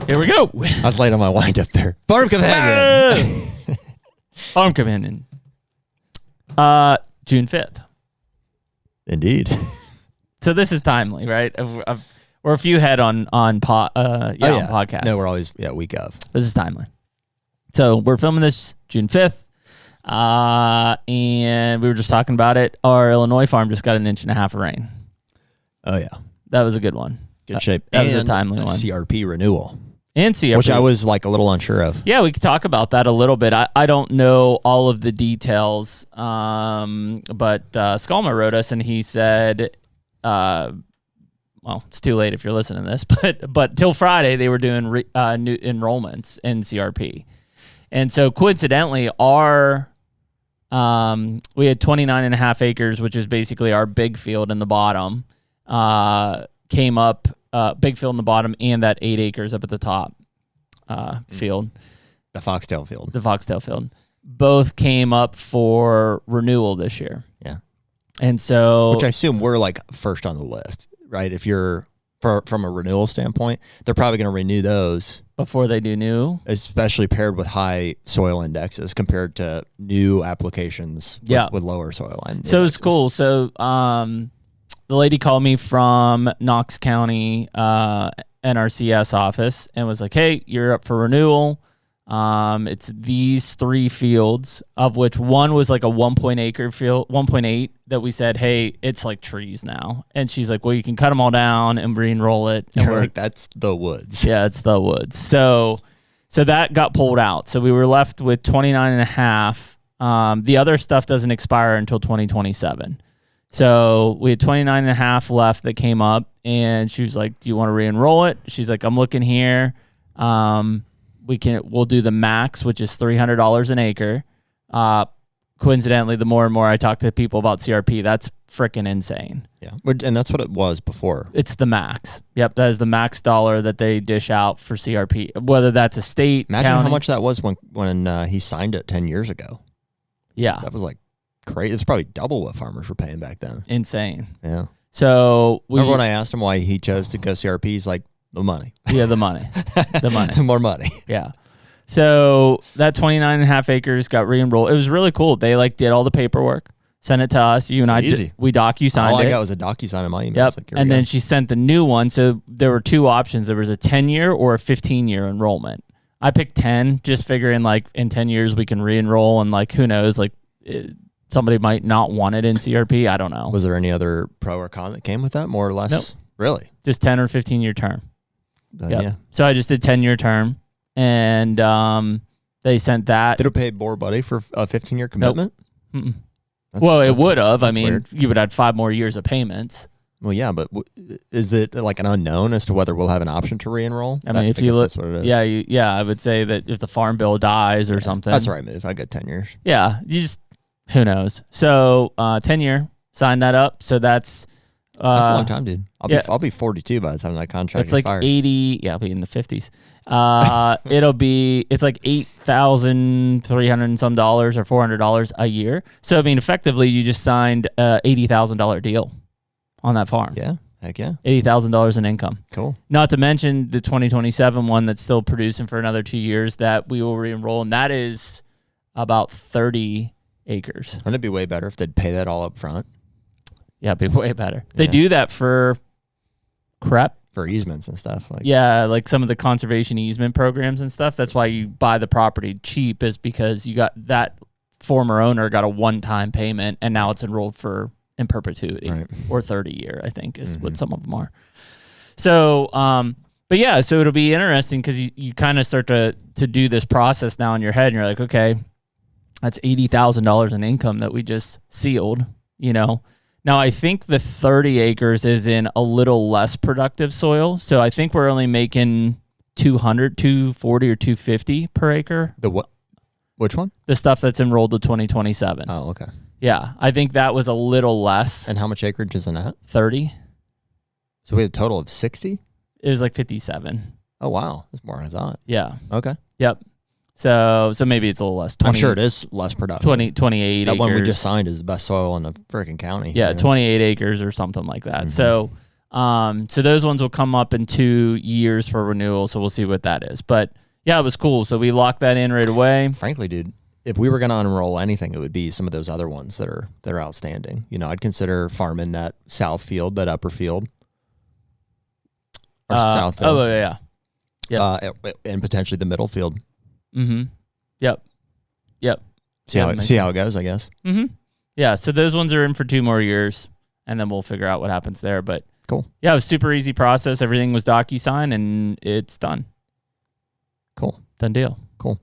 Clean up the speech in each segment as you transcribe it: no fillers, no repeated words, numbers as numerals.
Here we go. I was late on my wind up there. Farm Companion. Farm Companion. June 5th. Indeed. So this is timely, right? We're a few head on podcast. No, we're always week of. This is timely. So we're filming this June 5th. And we were just talking about it. Our Illinois farm just got 1.5 inches of rain. Oh, yeah. That was a good one. Good shape. That was a timely one. CRP renewal. And CRP. Which I was like a little unsure of. Yeah, we could talk about that a little bit. I don't know all of the details, but Skalma wrote us and he said, well, it's too late if you're listening to this, but till Friday they were doing new enrollments in CRP. And so coincidentally, we had 29.5 acres, which is basically our big field in the bottom, came up, big field in the bottom, and that 8 acres up at the top field. The Foxtail field. The Foxtail field. Both came up for renewal this year. Yeah. And so... Which I assume we're like first on the list, right? If you're, from a renewal standpoint, they're probably going to renew those. Before they do new? Especially paired with high soil indexes compared to new applications with lower soil indexes. So it's cool. So the lady called me from Knox County NRCS office and was like, hey, you're up for renewal. It's these 3 fields, of which one was like a 1.8 acre field, 1.8 that we said, hey, it's like trees now. And she's like, well, you can cut them all down and re-enroll it. And we're like, that's the woods. Yeah, it's the woods. So that got pulled out. So we were left with 29.5. The other stuff doesn't expire until 2027. So we had 29.5 left that came up, and she was like, do you want to re-enroll it? She's like, I'm looking here. We'll do the max, which is $300 an acre. Coincidentally, the more and more I talk to people about CRP, that's freaking insane. Yeah, and that's what it was before. It's the max. Yep, that is the max dollar that they dish out for CRP, whether that's a state, Imagine county. how much that was when he signed it 10 years ago. Yeah. That was like crazy. It's probably double what farmers were paying back then. Insane. Yeah. So remember when I asked him why he chose to go CRP, he's like, the money. Yeah, the money. The money. More money. Yeah. So that 29.5 acres got re-enrolled. It was really cool. They did all the paperwork, sent it to us. You and I easy. We docu-signed it. All I got was a docu-sign in my email. Yep. And then she sent the new one. So there were 2 options. There was a 10-year or a 15-year enrollment. I picked 10, just figuring in 10 years we can re-enroll, and who knows, somebody might not want it in CRP. I don't know. Was there any other pro or con that came with that, more or less? Nope. Really? Just 10 or 15-year term. Yep. Yeah. So I just did 10-year term, and they sent that. Did it pay more money for a 15-year commitment? Nope. Well, it would have. I mean, weird. You would have had 5 more years of payments. Well, yeah, but is it an unknown as to whether we'll have an option to re-enroll? I mean, if you look, that's what it is. I would say that if the farm bill dies or something, that's the right move. I got 10 years. Yeah, you just who knows. So 10-year, sign that up. So that's a long time, dude. I'll be 42 by the time that contract expires. It's 80. Yeah, I'll be in the 50s. It's like $8,300 and some dollars or $400 a year. So I mean, effectively, you just signed a $80,000 deal on that farm. Yeah, heck yeah. $80,000 in income. Cool. Not to mention the 2027 one that's still producing for another 2 years that we will re-enroll, and that is about 30 acres. Wouldn't it be way better if they'd pay that all up front? Yeah, it'd be way better. Yeah. They do that for crap. For easements and stuff. Like some of the conservation easement programs and stuff. That's why you buy the property cheap, is because you got that former owner got a one-time payment, and now it's enrolled for in perpetuity, right, or 30-year, I think is what some of them are. So, but yeah, so it'll be interesting because you kind of start to do this process now in your head, and you're like, okay, that's $80,000 in income that we just sealed, Now, I think the 30 acres is in a little less productive soil. So I think we're only making 200, 240, or 250 per acre. The what? Which one? The stuff that's enrolled to 2027. Oh, okay. Yeah, I think that was a little less. And how much acreage is in that? 30. So we had a total of 60? It was like 57. Oh, wow. That's more than I thought. Yeah. Okay. Yep. So maybe it's a little less. 20, I'm sure it is less productive. 28 that acres. one we just signed is the best soil in the freaking county. Yeah, 28 acres or something like that. So So those ones will come up in 2 years for renewal. So we'll see what that is. But yeah, it was cool. So we locked that in right away. Frankly, dude, if we were going to unroll anything, it would be some of those other ones that are outstanding. You know, I'd consider farming that south field, that upper field. Or south field. Oh, yeah. And potentially the middle field. Mm-hmm. Yep. See how it goes, I guess. Mm-hmm. Yeah, so those ones are in for 2 more years, and then we'll figure out what happens there. But cool. Yeah, it was super easy process. Everything was DocuSign, and it's done. Cool. Done deal. Cool.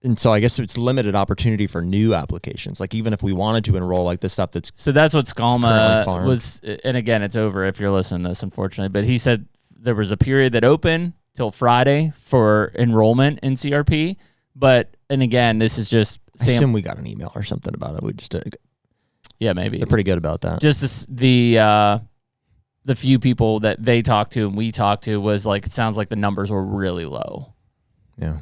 And so I guess it's limited opportunity for new applications. Like even if we wanted to enroll like the stuff that's so that's what Scalma was. And again, it's over if you're listening to this, unfortunately. But he said there was a period that opened till Friday for enrollment in CRP. And again, this is just. I assume we got an email or something about it. We just did. Yeah, maybe they're pretty good about that. Just the few people that they talked to and we talked to was like it sounds like the numbers were really low. Yeah.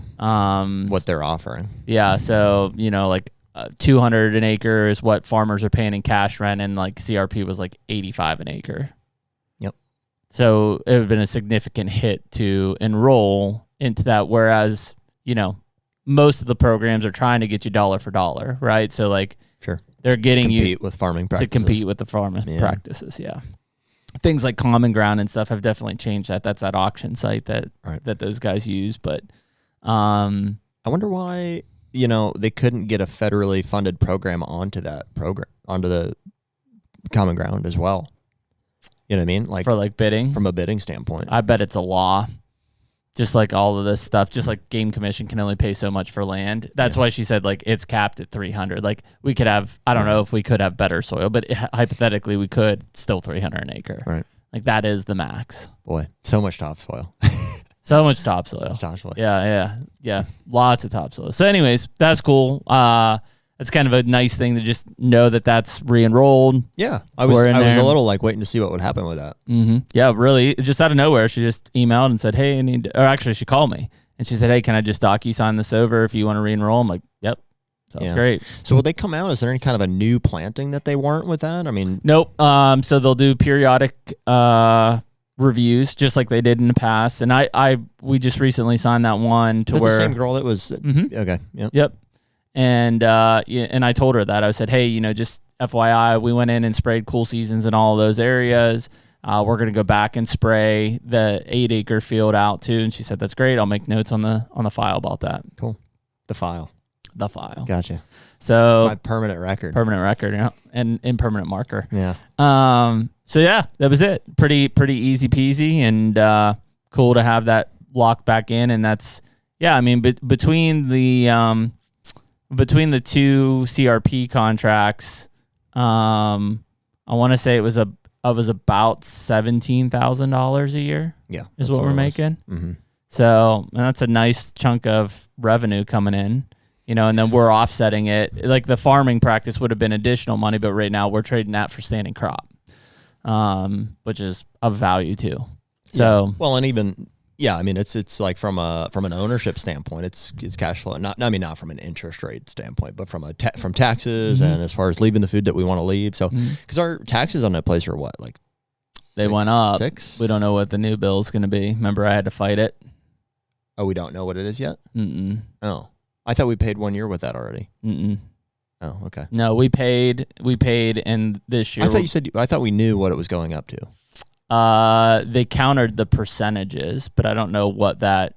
What they're offering. Yeah. So, like 200 an acre is what farmers are paying in cash rent, and like CRP was like 85 an acre. Yep. So it would have been a significant hit to enroll into that. Whereas, most of the programs are trying to get you dollar for dollar, right? So like, sure, they're getting you with farming practices. To compete with the farming practices. Yeah. Things like Common Ground and stuff have definitely changed that. That's that auction site that those guys use. But I wonder why, they couldn't get a federally funded program onto the Common Ground as well. You know what I mean? Like for like bidding, from a bidding standpoint. I bet it's a law. Just like all of this stuff, just like Game Commission can only pay so much for land. That's why she said like it's capped at 300. Like we could have, I don't know if we could have better soil, but hypothetically we could still 300 an acre. Right. Like that is the max. Boy, so much topsoil. So much topsoil. Yeah. Lots of topsoil. So anyways, that's cool. That's kind of a nice thing to just know that that's re-enrolled. Yeah. I was a little like waiting to see what would happen with that. Mm-hmm. Yeah, really. Just out of nowhere, she just emailed and said, hey, she called me. And she said, hey, can I just DocuSign this over if you want to re-enroll? I'm like, yep. Sounds great. So will they come out? Is there any kind of a new planting that they weren't with that? I mean. Nope. So they'll do periodic reviews just like they did in the past. And we just recently signed that one to That's where. the same girl that was. Mm-hmm. Okay. Yep. Yep. And I told her that. I said, hey, just FYI, we went in and sprayed cool seasons in all of those areas. We're going to go back and spray the 8-acre field out too. And she said, that's great. I'll make notes on the file about that. Cool. The file. Gotcha. So my permanent record, yeah. And impermanent marker. Yeah. So yeah, that was it. Pretty easy peasy and cool to have that locked back in. And that's, yeah, I mean, between the 2 CRP contracts, I want to say it was about $17,000 a year. Yeah, is what we're making. Mm-hmm. So that's a nice chunk of revenue coming in, and then we're offsetting it. Like the farming practice would have been additional money, but right now we're trading that for standing crop, which is of value too. So well, and even. Yeah, I mean it's like from an ownership standpoint, it's cash flow. Not from an interest rate standpoint, but from taxes and as far as leaving the food that we want to leave. So because our taxes on that place are what, like they went up. 6? We don't know what the new bill is going to be. Remember, I had to fight it. Oh, we don't know what it is yet. Oh, I thought we paid 1 year with that already. Oh, okay. No, we paid, and this year. I thought we knew what it was going up to. They countered the percentages, but I don't know what that.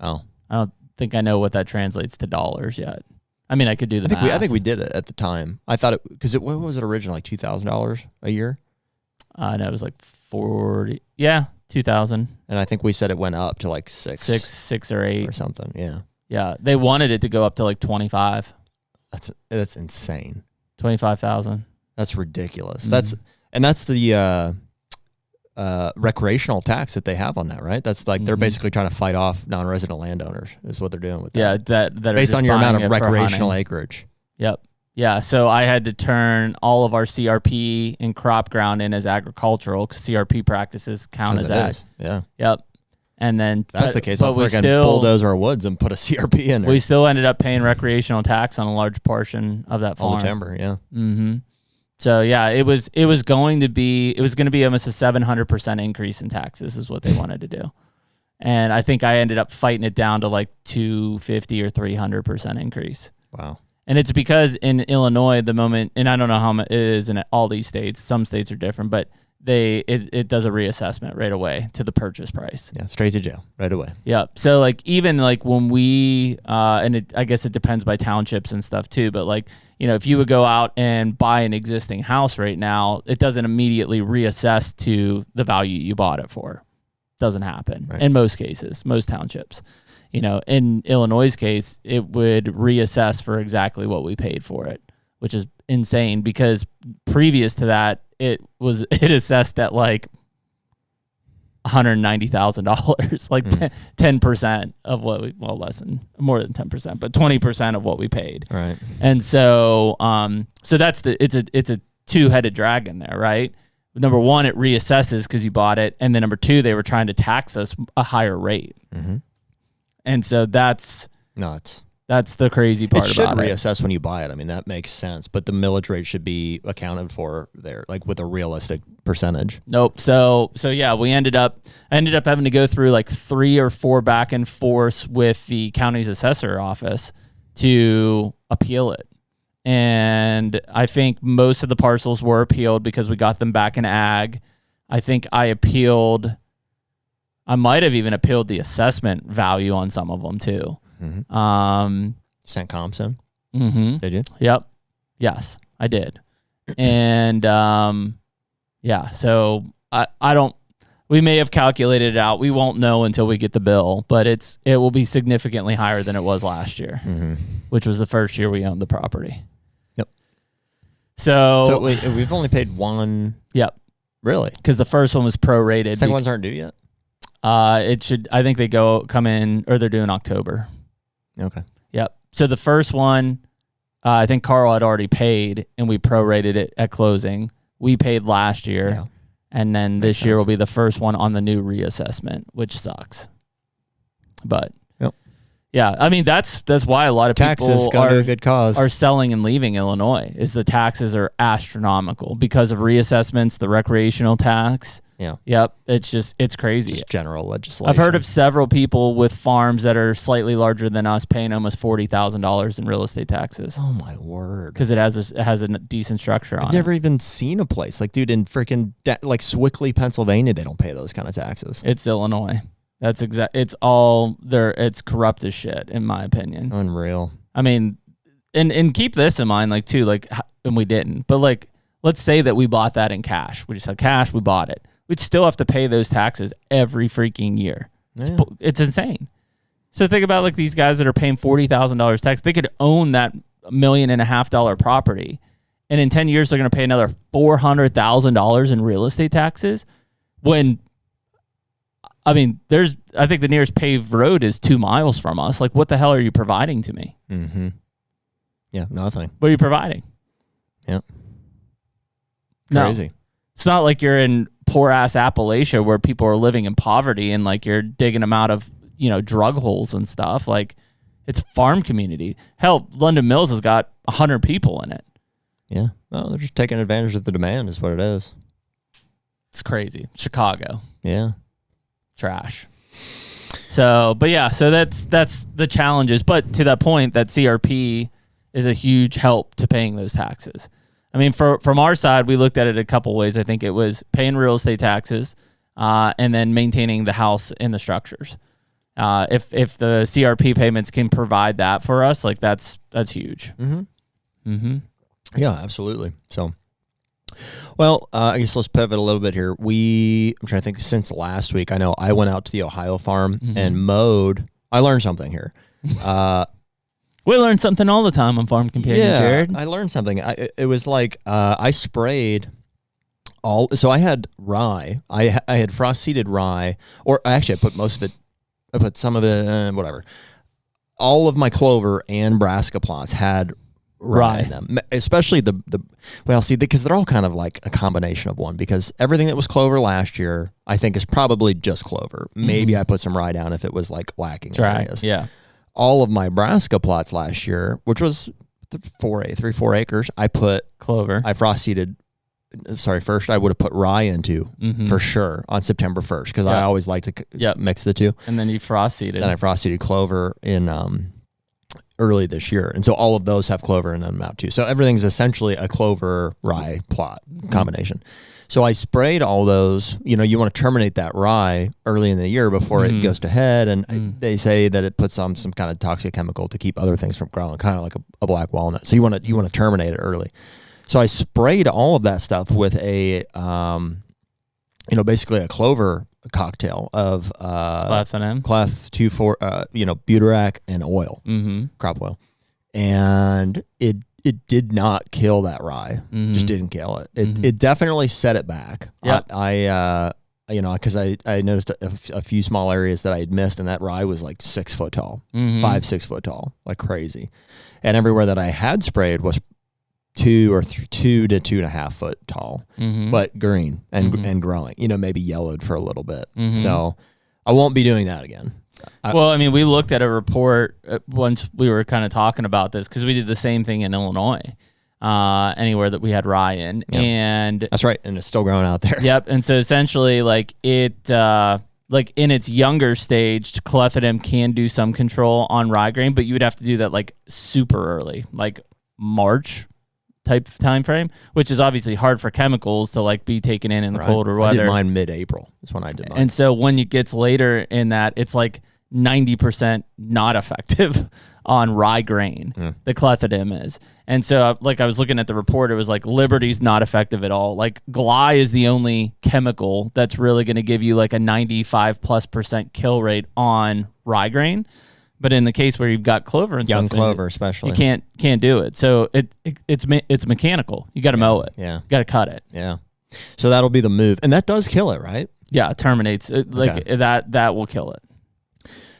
Oh, I don't think I know what that translates to dollars yet. I mean, I could do the math. I think we did it at the time. I thought what was it originally, like $2,000 a year? No, it was like 40. Yeah, 2,000. And I think we said it went up to like 6 or 8 or something. Yeah. Yeah, they wanted it to go up to like 25. That's insane. 25,000. That's ridiculous. That's the recreational tax that they have on that, right? That's like they're basically trying to fight off non-resident landowners is what they're doing with that. Yeah, that based on your amount of recreational acreage. Yep. Yeah, so I had to turn all of our CRP and crop ground in as agricultural because CRP practices count as ag. Yeah. Yep. And then that's the case. But we still bulldoze our woods and put a CRP in there. We still ended up paying recreational tax on a large portion of that farm. All the timber, yeah. Mm-hmm. So yeah, it was going to be almost a 700% increase in taxes is what they wanted to do. And I think I ended up fighting it down to like 250 or 300% increase. Wow. And it's because in Illinois, the moment, and I don't know how much it is in all these states, some states are different, but it does a reassessment right away to the purchase price. Yeah, straight to jail right away. Yeah. So like even like when we, I guess it depends by townships and stuff too, but like, if you would go out and buy an existing house right now, it doesn't immediately reassess to the value you bought it for. Doesn't happen in most cases, most townships. In Illinois' case, it would reassess for exactly what we paid for it, which is insane because previous to that, it assessed at like $190,000, like 10% of what we, well, more than 10%, but 20% of what we paid. Right. And so, so that's it's a two-headed dragon there, right? Number one, it reassesses because you bought it. And then number two, they were trying to tax us a higher rate. Mm-hmm. And so that's nuts. That's the crazy part about it. It should reassess when you buy it. I mean, that makes sense. But the millage rate should be accounted for there, like with a realistic percentage. Nope. So yeah, I ended up having to go through like 3 or 4 back and forths with the county's assessor office to appeal it. And I think most of the parcels were appealed because we got them back in ag. I think I might have even appealed the assessment value on some of them too. Mm-hmm. St. Compson? Mm-hmm. Did you? Yep. Yes, I did. And yeah, so I don't, we may have calculated it out. We won't know until we get the bill, but it will be significantly higher than it was last year, which was the first year we owned the property. Yep. So we've only paid one. Yep. Really? Because the first one was prorated. Second ones aren't due yet? I think they come in, or they're due in October. Okay. Yep. So the first one, I think Carl had already paid, and we prorated it at closing. We paid last year, yeah. And then this year will be the first one on the new reassessment, which sucks. But yeah, I mean that's why a lot of people are selling and leaving Illinois. Is the taxes are astronomical because of reassessments, the recreational tax. Yeah. Yep. It's crazy. Just general legislation. I've heard of several people with farms that are slightly larger than us paying almost $40,000 in real estate taxes. Oh my word! Because it has a decent structure on it. I've never even seen a place like, dude, in freaking like Swickley, Pennsylvania, they don't pay those kind of taxes. It's Illinois. That's it's all there. It's corrupt as shit, in my opinion. Unreal. I mean, and keep this in mind, like too, like, and we didn't, but like, let's say that we bought that in cash. We just had cash. We bought it. We'd still have to pay those taxes every freaking year. Yeah. It's insane. So think about like these guys that are paying $40,000 tax. They could own that $1.5 million property, and in 10 years they're going to pay another $400,000 in real estate taxes. When I mean, I think the nearest paved road is 2 miles from us. Like, what the hell are you providing to me? Mm-hmm. Yeah, nothing. What are you providing? Yeah. Crazy. No. It's not like you're in poor ass Appalachia where people are living in poverty and like you're digging them out of, drug holes and stuff. Like, it's farm community. Hell, London Mills has got 100 people in it. Yeah. Well, they're just taking advantage of the demand is what it is. It's crazy. Chicago. Yeah. Trash. So, but yeah, so that's the challenges. But to that point, that CRP is a huge help to paying those taxes. I mean, from our side, we looked at it a couple ways. I think it was paying real estate taxes, and then maintaining the house and the structures. If the CRP payments can provide that for us, like that's huge. Mm-hmm. Mm-hmm. Yeah, absolutely. So. Well, I guess let's pivot a little bit here. I'm trying to think since last week. I know I went out to the Ohio farm and mowed. I learned something here. We learn something all the time on Farm Companion, Jared. I learned something. It was like I sprayed so I had rye. I had frost-seeded rye, or actually I put most of it, I put some of it, whatever. All of my clover and brassica plots had rye in them, especially because they're all kind of like a combination of one, because everything that was clover last year I think is probably just clover. Maybe I put some rye down if it was like lacking areas. Yeah. All of my brassica plots last year, which was 4 acres. I put clover. I frost seeded. Sorry, first I would have put rye into for sure on September 1st because I always like to mix the two. And then you frost seeded. Then I frost seeded clover in early this year, and so all of those have clover in them out too. So everything's essentially a clover rye plot combination. So I sprayed all those. You know, you want to terminate that rye early in the year before it goes to head, and they say that it puts on some kind of toxic chemical to keep other things from growing, kind of like a black walnut. So you want to terminate it early. So I sprayed all of that stuff with a, basically a clover cocktail of Clef 2,4, butarac and oil, crop oil, and it did not kill that rye. Just didn't kill it. It definitely set it back. Yep. Because I noticed a few small areas that I had missed, and that rye was like 6 foot tall, 5-6 foot tall, like crazy, and everywhere that I had sprayed was 2 to 2.5 foot tall, but green and growing, maybe yellowed for a little bit. So I won't be doing that again. We looked at a report once we were kind of talking about this because we did the same thing in Illinois, anywhere that we had rye in. Yep. And that's right. And it's still growing out there. Yep. And so essentially like it, like in its younger stage, clethodim can do some control on rye grain, but you would have to do that like super early, like March type time frame, which is obviously hard for chemicals to like be taken in the colder weather. I did mine mid-April. That's when I did mine. And so when it gets later in that, it's like 90% not effective on rye grain. The clethodim is. And so like I was looking at the report, it was like Liberty's not effective at all. Like Gly is the only chemical that's really going to give you like a 95+% kill rate on rye grain. But in the case where you've got clover and young stuff, clover especially, you can't do it. So it's mechanical. You got to mow it. Yeah, you got to cut it. Yeah. So that'll be the move, and that does kill it, right? Yeah, it terminates it, that will kill it.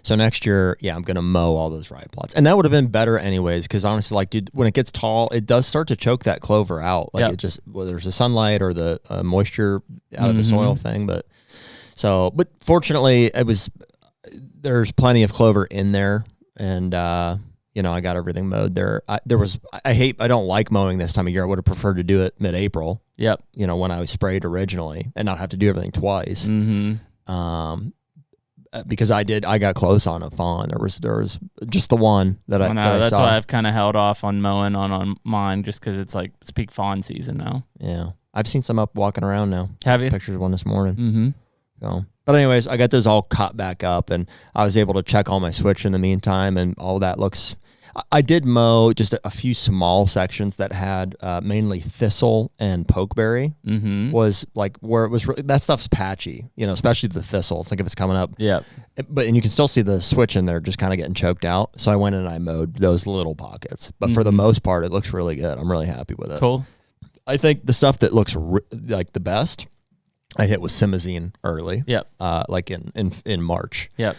So next year, I'm gonna mow all those rye plots, and that would have been better anyways. Because honestly, like, dude, when it gets tall, it does start to choke that clover out. Like it just whether there's the sunlight or the moisture out of the soil thing. But fortunately, there's plenty of clover in there, and I got everything mowed there. I don't like mowing this time of year. I would have preferred to do it mid-April. Yep. When I was sprayed originally and not have to do everything twice. Because I got close on a fawn. There was just the one that I saw. That's why I've kind of held off on mowing on mine, just because it's like it's peak fawn season now. Yeah. I've seen some up walking around now. Have you? Pictures of one this morning. So, but anyways, I got those all cut back up, and I was able to check all my switch in the meantime, and all that looks. I did mow just a few small sections that had mainly thistle and pokeberry. Was like where it was really, that stuff's patchy, especially the thistle. It's like if it's coming up. Yeah. And you can still see the switch in there just kind of getting choked out. So I went and I mowed those little pockets. But for the most part, it looks really good. I'm really happy with it. Cool. I think the stuff that looks like the best, I hit with simazine early. Yep. Like in March. Yep.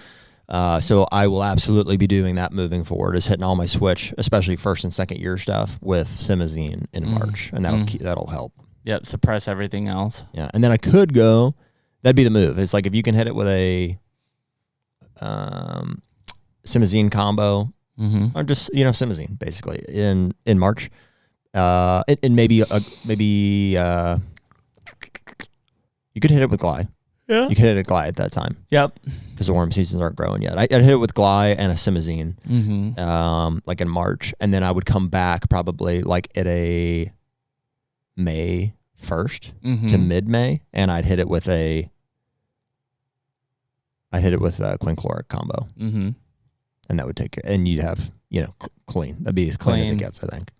So I will absolutely be doing that moving forward, is hitting all my switch, especially first and second year stuff, with simazine in March, and that'll help. Yep, suppress everything else. Yeah, and then I could go. That'd be the move. It's like if you can hit it with a simazine combo, or just simazine basically in March, and maybe you could hit it with Gly. Yeah. You could hit a Gly at that time. Yep. Because the worm seasons aren't growing yet. I'd hit it with Gly and a simazine, like in March, and then I would come back probably like at a May 1st to mid-May, and I'd hit it with a quinchloric combo, and that would take care. And you'd have clean. That'd be as clean as it gets, I think.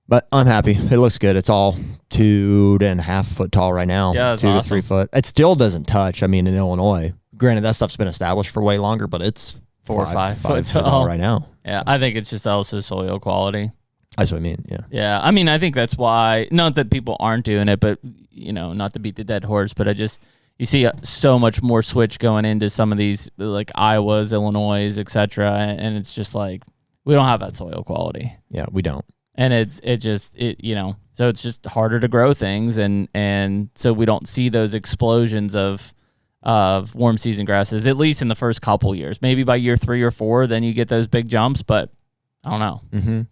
But I'm happy. It looks good. It's all 2.5 foot tall right now. Yeah, that's 2 awesome. to 3 foot. It still doesn't touch. I mean, in Illinois, granted, that stuff's been established for way longer, but it's 4 or 5 foot tall right now. Yeah, I think it's just also soil quality. That's what I mean. Yeah. Yeah, I mean, I think that's why. Not that people aren't doing it, but not to beat the dead horse, but you see so much more switch going into some of these like Iowas, Illinois, etc., and it's just like we don't have that soil quality. Yeah, we don't. And so it's just harder to grow things, and so we don't see those explosions of warm season grasses, at least in the first couple years. Maybe by year 3 or 4, then you get those big jumps, but I don't know.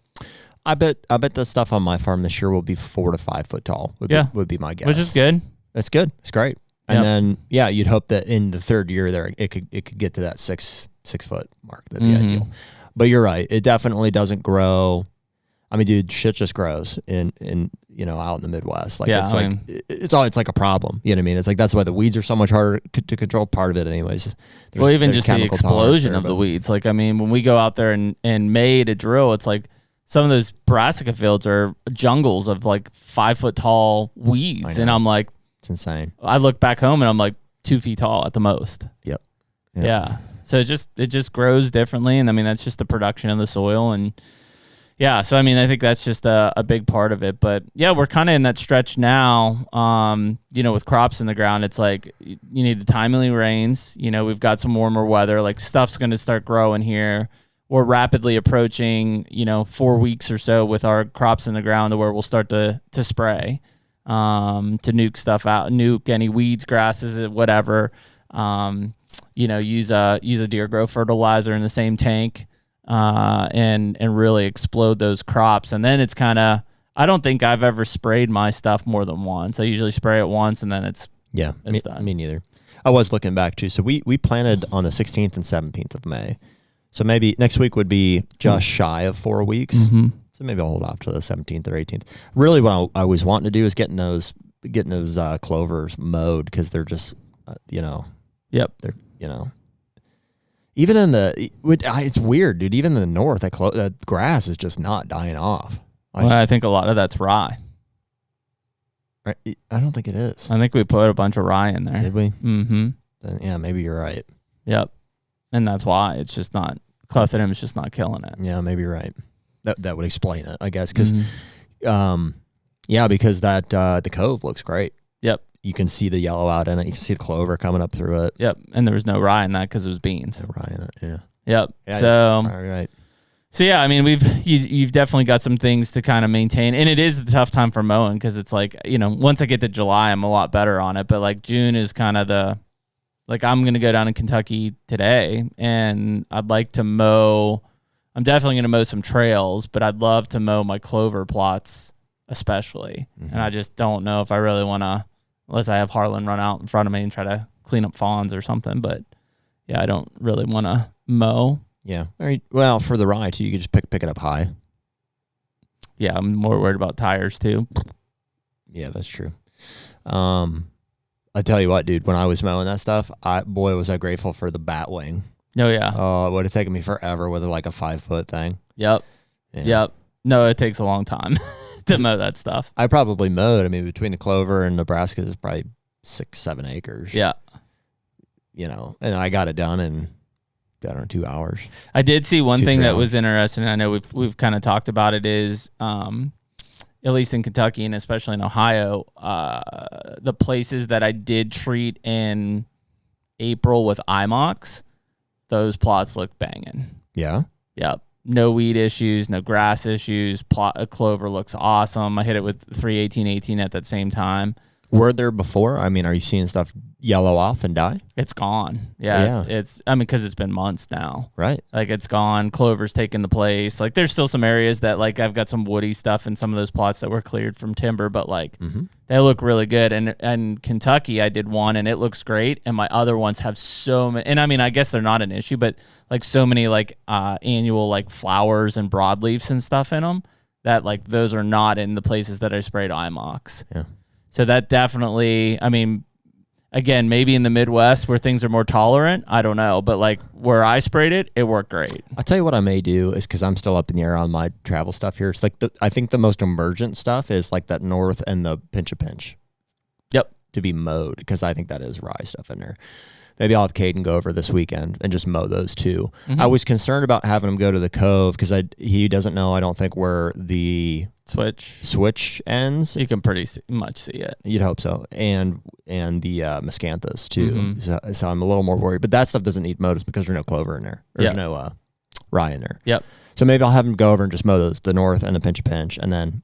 I bet the stuff on my farm this year will be 4 to 5 foot tall. Would be my guess. Which is good. It's good. It's great. And then you'd hope that in the third year there it could get to that 6 foot mark. That'd be ideal. But you're right. It definitely doesn't grow. I mean, dude, shit just grows in out in the Midwest. Like it's like a problem. You know what I mean? It's like that's why the weeds are so much harder to control. Part of it, anyways. Well, even just the explosion of the weeds. Like, I mean, when we go out there in May to drill, it's like some of those brassica fields are jungles of like 5 foot tall weeds, and I'm like, it's insane. I look back home and I'm like 2 feet tall at the most. Yep. Yeah. So it just grows differently, and I mean that's just the production of the soil, and so I mean I think that's just a big part of it. But yeah, we're kind of in that stretch now. With crops in the ground, it's like you need the timely rains. We've got some warmer weather, like stuff's going to start growing here. We're rapidly approaching 4 weeks or so with our crops in the ground to where we'll start to spray to nuke stuff out, nuke any weeds, grasses, whatever. Use a deer growth fertilizer in the same tank, and really explode those crops. And then it's kind of, I don't think I've ever sprayed my stuff more than once. I usually spray it once and then it's done. Me neither. I was looking back too. So we planted on the 16th and 17th of May. So maybe next week would be just shy of 4 weeks. Mm-hmm. So maybe I'll hold off to the 17th or 18th. Really, what I was wanting to do is getting those clovers mowed, because they're just, Yep. they're, even in it's weird, dude. Even in the north, that grass is just not dying off. I think a lot of that's rye. I don't think it is. I think we put a bunch of rye in there. Did we? Mm-hmm. Then, yeah, maybe you're right. Yep. And that's why it's just not, clethodim is just not killing it. Yeah, maybe you're right. That would explain it, I guess. Because, because the cove looks great. Yep. You can see the yellow out in it. You can see the clover coming up through it. Yep. And there was no rye in that because it was beans. No rye in it, yeah. Yep. Yeah, so, right. So yeah, I mean, you've definitely got some things to kind of maintain, and it is a tough time for mowing because it's like, once I get to July, I'm a lot better on it, but like June is kind of I'm gonna go down to Kentucky today, and I'd like to mow. I'm definitely gonna mow some trails, but I'd love to mow my clover plots especially, and I just don't know if I really want to, unless I have Harlan run out in front of me and try to clean up fawns or something. But yeah, I don't really want to mow. Yeah. All right. Well, for the rye too, you could just pick it up high. Yeah, I'm more worried about tires too. Yeah, that's true. I tell you what, dude, when I was mowing that stuff, was I grateful for the bat wing. Oh yeah. Oh, it would have taken me forever with like a 5 foot thing. Yep. Yeah. Yep. No, it takes a long time to mow that stuff. I probably mowed. I mean, between the clover and Nebraska, is probably 6-7 acres. Yeah. And I got it done in 2 hours. I did see one thing that was interesting. I know we've kind of talked about it is, at least in Kentucky and especially in Ohio, the places that I did treat in April with IMOX, those plots look banging. Yeah. Yep. No weed issues, no grass issues. Clover looks awesome. I hit it with 318-18 at that same time. Were there before? I mean, are you seeing stuff yellow off and die? It's gone. Yeah. It's because it's been months now. Right. Like it's gone. Clover's taken the place. Like there's still some areas that like I've got some woody stuff in some of those plots that were cleared from timber, but like they look really good. And Kentucky, I did one and it looks great. And my other ones have so many, and I mean, I guess they're not an issue, but like so many like annual like flowers and broadleafs and stuff in them that like those are not in the places that I sprayed IMOX. Yeah. So that definitely, I mean, again, maybe in the Midwest where things are more tolerant, I don't know. But like where I sprayed it, it worked great. I'll tell you what I may do is, because I'm still up in the air on my travel stuff here. It's like I think the most emergent stuff is like that north and the pinch-a-pinch. Yep. To be mowed, because I think that is rye stuff in there. Maybe I'll have Caden go over this weekend and just mow those two. I was concerned about having him go to the cove because he doesn't know, I don't think, where the switch ends. You can pretty much see it. You'd hope so. And the miscanthus too. So I'm a little more worried. But that stuff doesn't need mowed because there's no clover in there. There's no rye in there. Yep. So maybe I'll have him go over and just mow those, the north and the pinch-a-pinch, and then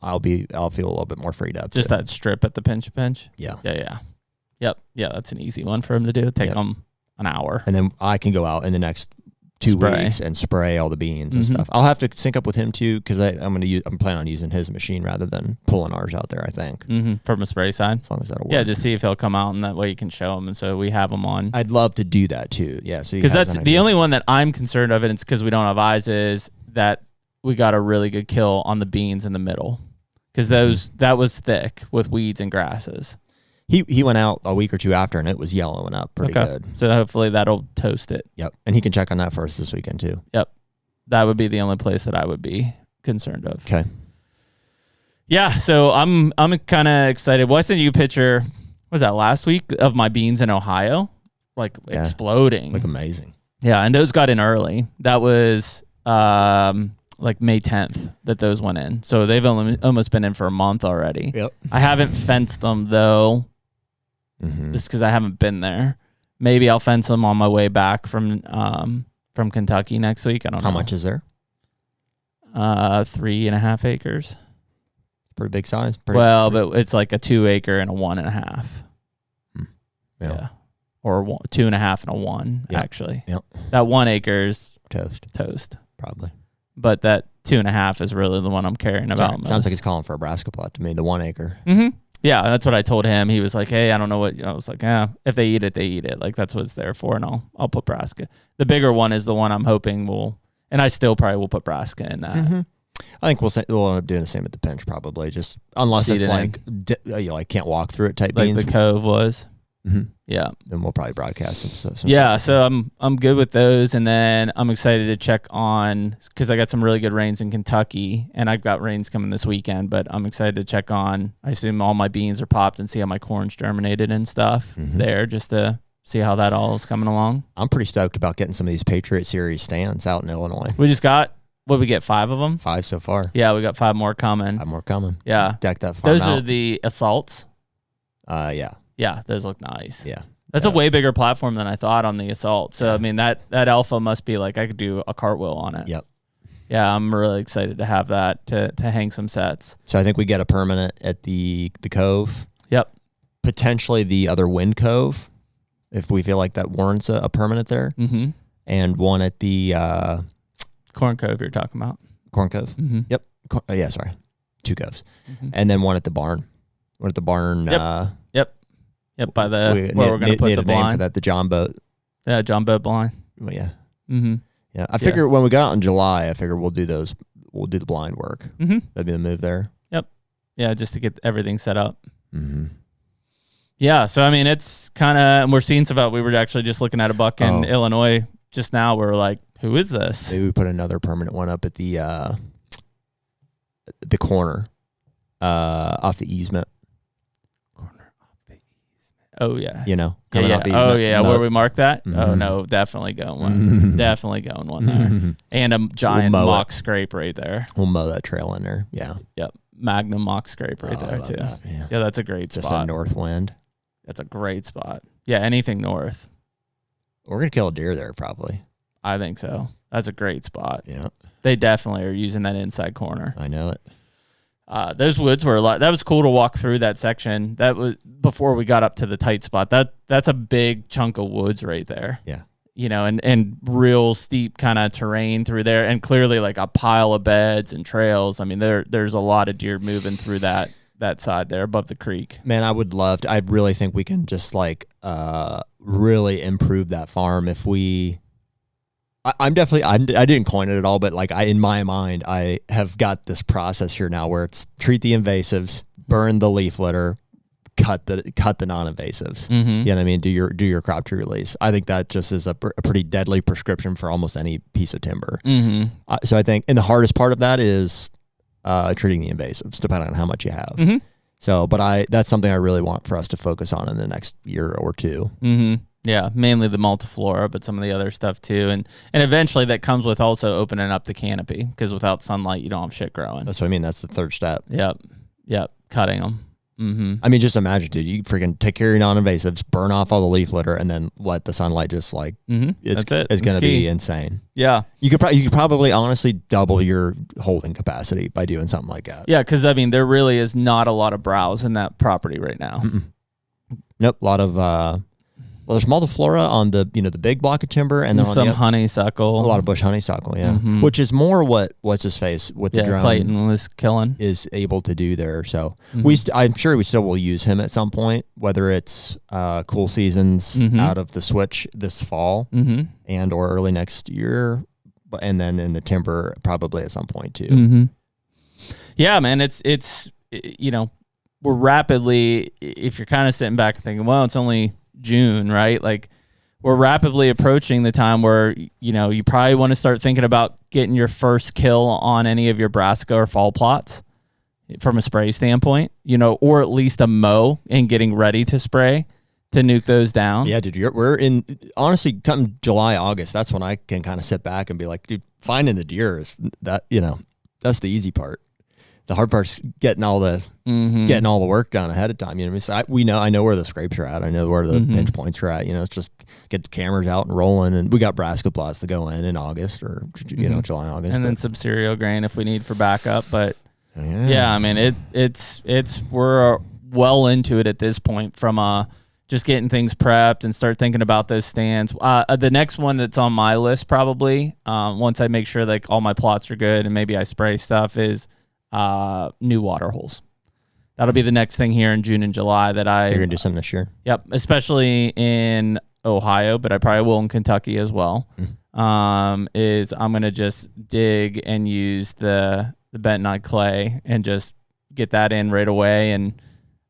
I'll feel a little bit more freed up. Just that strip at the pinch-a-pinch? Yeah. Yeah. Yep. Yeah, that's an easy one for him to do. Take him an hour. And then I can go out in the next 2 weeks and spray all the beans and stuff. I'll have to sync up with him too because I'm planning on using his machine rather than pulling ours out there. I think from a spray side, as long as that'll work. Yeah, just see if he'll come out, and that way you can show him, and so we have him on. I'd love to do that too. Yeah, so because that's the only one that I'm concerned of, and it's because we don't have eyes. Is that we got a really good kill on the beans in the middle because that was thick with weeds and grasses. He went out a week or two after, and it was yellowing up pretty good. So hopefully that'll toast it. Yep, and he can check on that for us this weekend too. Yep, that would be the only place that I would be concerned of. Okay. Yeah, so I'm kind of excited. Well, I sent you a picture. Was that last week of my beans in Ohio, exploding, like amazing. Yeah, and those got in early. That was like May 10th that those went in. So they've almost been in for a month already. Yep. I haven't fenced them though. Just because I haven't been there. Maybe I'll fence them on my way back from Kentucky next week. I don't know. How much is there? 3.5 acres. Pretty big size. But it's like a 2 acre and a 1.5. Yeah. Or 2.5 and a 1, actually. Yep. That 1 acre is toast. Probably. But that 2.5 is really the one I'm caring about most. Sounds like he's calling for a Brassica plot to me, the 1 acre. Yeah, that's what I told him. He was like, "Hey, I don't know what." I was like, "Yeah, if they eat it, they eat it. Like that's what it's there for." And I'll put brassica. The bigger one is the one I'm hoping will, and I still probably will put brassica in that. I think we'll end up doing the same at the pinch probably, just unless it's like you can't walk through it type beans. Like the Cove was. Yeah. Then we'll probably broadcast some yeah, so I'm good with those, and then I'm excited to check on because I got some really good rains in Kentucky, and I've got rains coming this weekend. But I'm excited to check on. I assume all my beans are popped and see how my corn's germinated and stuff there, just to see how that all is coming along. I'm pretty stoked about getting some of these Patriot Series stands out in Illinois. We just got. What we get 5 of them? 5 so far. Yeah, we got 5 more coming. 5 more coming. Yeah, deck that farm Those out. are the assaults. Yeah. Yeah, those look nice. Yeah. That's a way bigger platform than I thought on the assault. So I mean that alpha must be like I could do a cartwheel on it. Yep. Yeah, I'm really excited to have that to hang some sets. So I think we get a permanent at the Cove. Yep. Potentially the other Wind Cove, if we feel like that warrants a permanent there. And one at the Corn Cove you're talking about. Corn Cove. Yep. Yeah, sorry. 2 coves. And then one at the barn. One at the barn. Yep, by the where we're going to put the blind. Name for that, the John Boat. Yeah, John Boat blind. Well, yeah. Yeah, I figure when we got out in July, I figure we'll do those. We'll do the blind work. That'd be the move there. Yep. Yeah, just to get everything set up. Yeah, so I mean, it's kind of, we're seeing stuff out. We were actually just looking at a buck in Illinois just now. We're like, who is this? Maybe we put another permanent one up at the corner off the easement. Oh yeah, coming off the easement. Oh yeah, where we marked that. Oh no, definitely going one. Definitely going one there, and a giant mock scrape right there. We'll mow that trail in there. Yeah. Yep, Magnum mock scrape right there too. That. Yeah, that's a great spot. Just a north wind. That's a great spot. Yeah, anything north. We're gonna kill a deer there probably. I think so. That's a great spot. Yeah, they definitely are using that inside corner. I know it. Those woods were a lot. That was cool to walk through that section. That was before we got up to the tight spot. That's a big chunk of woods right there. Yeah. And real steep kind of terrain through there, and clearly like a pile of beds and trails. I mean, there's a lot of deer moving through that side there above the creek. Man, I would love to. I really think we can just really improve that farm if we. I didn't coin it at all, but in my mind, I have got this process here now where it's treat the invasives, burn the leaf litter, cut the non-invasives. You know what I mean? Do your crop tree release. I think that just is a pretty deadly prescription for almost any piece of timber. So I think, and the hardest part of that is treating the invasives, depending on how much you have. So, but that's something I really want for us to focus on in the next year or two. Yeah, mainly the multiflora, but some of the other stuff too. And eventually that comes with also opening up the canopy, because without sunlight, you don't have shit growing. That's what I mean. That's the third step. Yep. Cutting them. I mean, just imagine, dude, you freaking take care of your non-invasives, burn off all the leaf litter, and then let the sunlight just it's going to be insane. Yeah. You could probably honestly double your holding capacity by doing something like that. Yeah, because I mean, there really is not a lot of browse in that property right now. Nope. A lot of Well, there's multiflora on the the big block of timber, and then some honeysuckle, a lot of bush honeysuckle, which is more what's his face with the drone Clayton was killing is able to do there. So I'm sure we still will use him at some point, whether it's cool seasons out of the switch this fall and or early next year, and then in the timber probably at some point too. Yeah, man, it's we're rapidly, if you're kind of sitting back and thinking, well, it's only June, right? Like we're rapidly approaching the time where, you probably want to start thinking about getting your first kill on any of your brassica or fall plots from a spray standpoint, or at least a mow and getting ready to spray to nuke those down. Yeah, dude, we're in, honestly, come July, August, that's when I can kind of sit back and be like, dude, finding the deer is that, that's the easy part. The hard part's getting all the work done ahead of time. I know where the scrapes are at. I know where the pinch points are at. It's just get the cameras out and rolling, and we got brassica plots to go in August or July, August, and then some cereal grain if we need for backup. But yeah, I mean it's we're well into it at this point from just getting things prepped and start thinking about those stands. The next one that's on my list probably once I make sure like all my plots are good and maybe I spray stuff is new water holes. That'll be the next thing here in June and July that you're gonna do something this year. Yep, especially in Ohio, but I probably will in Kentucky as well. Is I'm gonna just dig and use the bentonite clay and just get that in right away and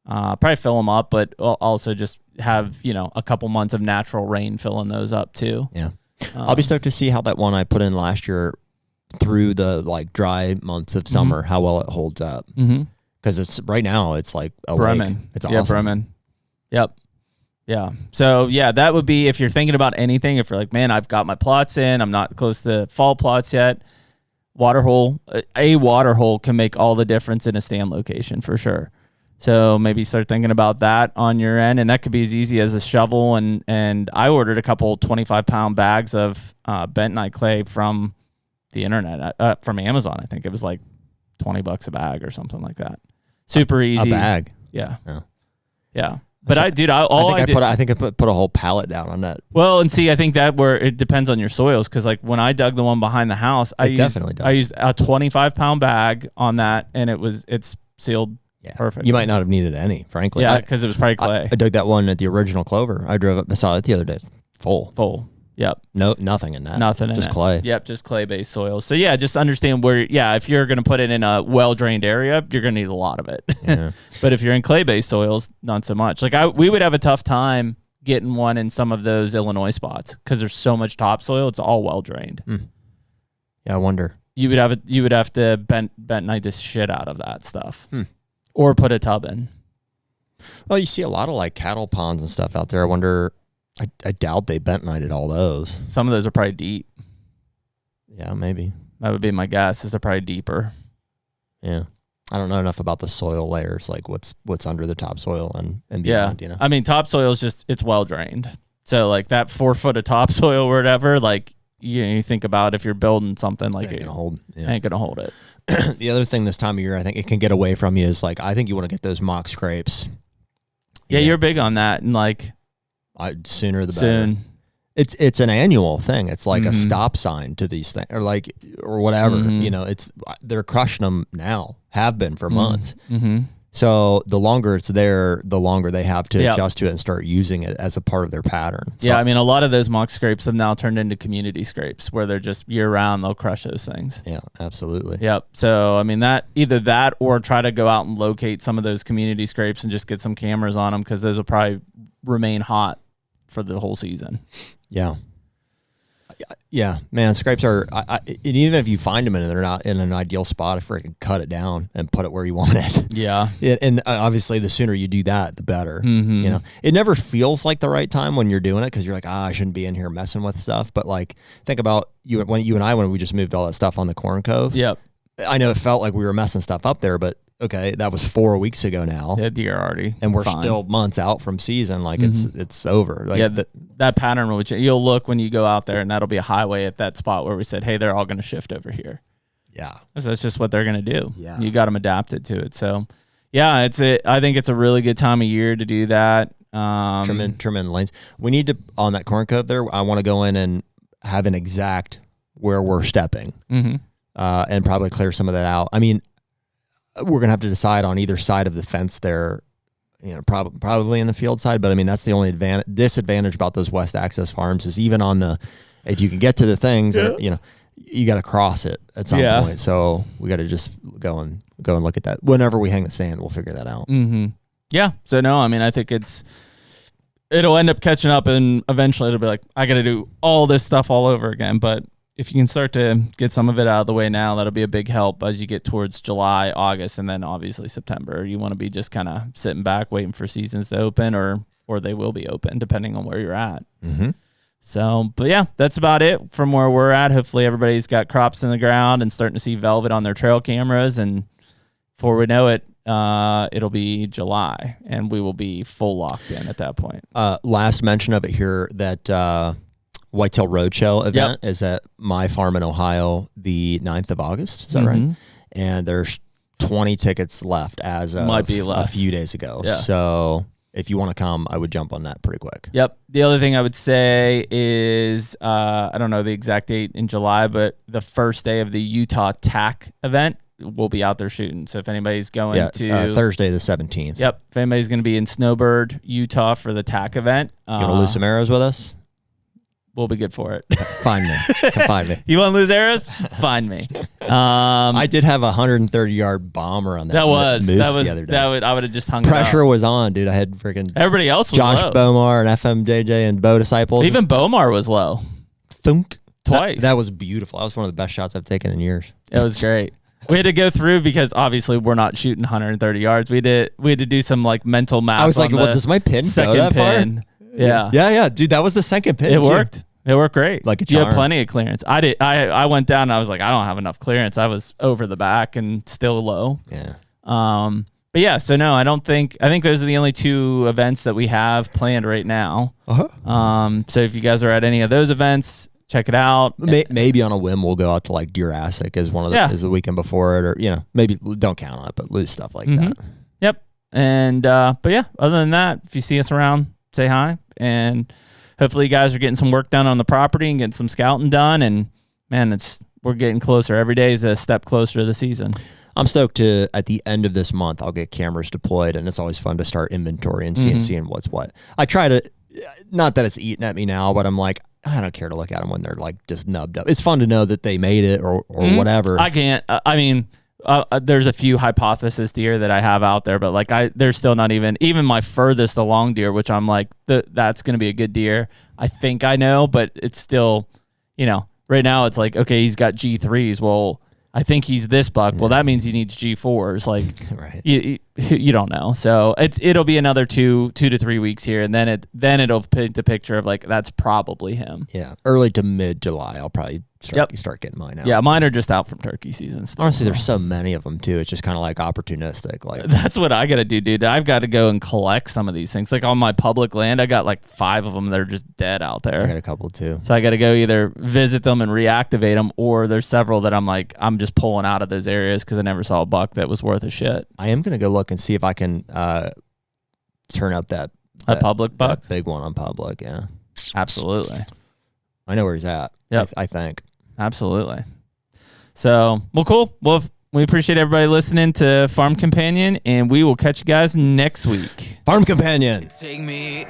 probably fill them up, but also just have a couple months of natural rain filling those up too. Yeah, I'll be stoked to see how that one I put in last year through the dry months of summer, how well it holds up. Because it's right now it's like a lake. It's awesome. Yeah, Bremen. Yep. Yeah. So yeah, that would be if you're thinking about anything. If you're like, man, I've got my plots in, I'm not close to fall plots yet. A water hole can make all the difference in a stand location for sure. So maybe start thinking about that on your end, and that could be as easy as a shovel. And I ordered a couple 25-pound bags of bentonite clay from the internet, from Amazon. I think it was like $20 a bag or something like that. Super easy. A bag. Yeah. Oh. Yeah. But I think I put a whole pallet down on that. Well, and see, I think that where it depends on your soils, because like when I dug the one behind the house, I used a 25-pound bag on that, and it's sealed perfect. You might not have needed any, frankly. Yeah, because it was probably clay. I dug that one at the original Clover. I drove up. I saw it the other day. Full. Yep. No, nothing in that. Nothing in just clay. Yep, just clay-based soil. So yeah, just understand where. Yeah, if you're going to put it in a well-drained area, you're going to need a lot of it. Yeah. But if you're in clay-based soils, not so much. Like we would have a tough time getting one in some of those Illinois spots because there's so much topsoil. It's all well-drained. Yeah, I wonder. You would have to bentonite the shit out of that stuff, or put a tub in. Well, you see a lot of cattle ponds and stuff out there. I wonder. I doubt they bentonited all those. Some of those are probably deep. Yeah, maybe. That would be my guess. Is they're probably deeper. Yeah, I don't know enough about the soil layers, like what's under the topsoil and beyond. Yeah, I mean, topsoil is just it's well drained. So like that 4 foot of topsoil or whatever, like you think about if you're building something like ain't gonna hold it. The other thing this time of year, I think it can get away from you is I think you want to get those mock scrapes. Yeah, you're big on that, and sooner the better. It's an annual thing. It's like a stop sign to these things, or whatever. They're crushing them now. Have been for months. So the longer it's there, the longer they have to adjust to it and start using it as a part of their pattern. So, yeah, I mean, a lot of those mock scrapes have now turned into community scrapes where they're just year round. They'll crush those things. Yeah, absolutely. Yep. So I mean, either that or try to go out and locate some of those community scrapes and just get some cameras on them, because those will probably remain hot for the whole season. Yeah, man, scrapes are, and even if you find them and they're not in an ideal spot, freaking cut it down and put it where you want it. Yeah. And obviously the sooner you do that, the better. It never feels like the right time when you're doing it, because you're like, I shouldn't be in here messing with stuff. But think about you and I, when we just moved all that stuff on the Corn Cove. Yep. I know it felt like we were messing stuff up there, but okay, that was 4 weeks ago now. Yeah, deer already. And we're still months out from season. It's over. That pattern, which you'll look when you go out there, and that'll be a highway at that spot where we said, hey, they're all going to shift over here. Yeah. That's just what they're going to do. Yeah. You got them adapted to it. So, yeah, I think it's a really good time of year to do that. Trim in lanes. We need to, on that corn cob there, I want to go in and have an exact where we're stepping and probably clear some of that out. I mean, we're going to have to decide on either side of the fence there, probably in the field side. But I mean, that's the only disadvantage about those West Access farms is even on if you can get to the things, you got to cross it at some point. So we got to just go and look at that. Whenever we hang the stand, we'll figure that out. Mm-hmm. Yeah. So no, I mean, I think it'll end up catching up, and eventually it'll be like, I got to do all this stuff all over again. But if you can start to get some of it out of the way now, that'll be a big help as you get towards July, August, and then obviously September. You want to be just kind of sitting back, waiting for seasons to open, or they will be open depending on where you're at. Mm-hmm. So, but yeah, that's about it from where we're at. Hopefully everybody's got crops in the ground and starting to see velvet on their trail cameras. And before we know it, it'll be July and we will be full locked in at that point. Last mention of it here, that Whitetail Roadshow event is at my farm in Ohio the 9th of August. Is that right? And there's 20 tickets left as of a few days ago. Yeah. So if you want to come, I would jump on that pretty quick. Yep. The other thing I would say is, I don't know the exact date in July, but the first day of the Utah TAC event, we'll be out there shooting. So if anybody's going to Thursday the 17th. Yep. If anybody's going to be in Snowbird, Utah for the TAC event, you want to lose some arrows with us? We'll be good for it. Find me. Come find me. You want to lose arrows? Find me. I did have a 130-yard bomber on that moose the other day. I would have just hung Pressure it up. was on, dude. I had freaking everybody else was Josh low. Bomar and FMJJ and Bo Disciples. Even Bomar was low. Thunk. Twice. That was beautiful. That was one of the best shots I've taken in years. It was great. We had to go through because obviously we're not shooting 130 yards. We had to do some like mental math. I was like, well, does my pin go that pin. Far? Yeah. Yeah, dude. That was the second pin. It worked. It worked great. Like a charm. You had plenty of clearance. I went down and I was like, I don't have enough clearance. I was over the back and still low. Yeah. But yeah, so no, I think those are the only two events that we have planned right now. So if you guys are at any of those events, check it out. Maybe on a whim we'll go out to like Jurassic as one of the the weekend before it, or maybe don't count on it, but loose stuff like that. Yep. And but yeah, other than that, if you see us around, say hi, and hopefully you guys are getting some work done on the property and getting some scouting done. And man, we're getting closer. Every day is a step closer to the season. I'm stoked to, at the end of this month, I'll get cameras deployed, and it's always fun to start inventory and seeing what's what. I try to, not that it's eating at me now, but I'm like, I don't care to look at them when they're like just nubbed up. It's fun to know that they made it or whatever. I can't, there's a few hypothesis deer that I have out there, but like there's still not even my furthest along deer, which I'm like, that's going to be a good deer. I think I know, but it's still, right now it's like, okay, he's got G3s. Well, I think he's this buck. Well, that means he needs G4s. Like, right. You don't know. So it'll be another 2 to 3 weeks here, and then it'll paint the picture of like that's probably him. Yeah, early to mid July, I'll probably start getting mine out. Yeah, mine are just out from turkey season. Honestly, there's so many of them too. It's just kind of like opportunistic. Like that's what I got to do, dude. I've got to go and collect some of these things. Like on my public land, I got like 5 of them that are just dead out there. I got a couple too. So I got to go either visit them and reactivate them, or there's several that I'm just pulling out of those areas because I never saw a buck that was worth a shit. I am gonna go look and see if I can turn up that public buck, that big one on public. Yeah, absolutely. I know where he's at. Yeah, I think. Absolutely. So, well, cool. Well, we appreciate everybody listening to Farm Companion, and we will catch you guys next week. Farm Companion. Take me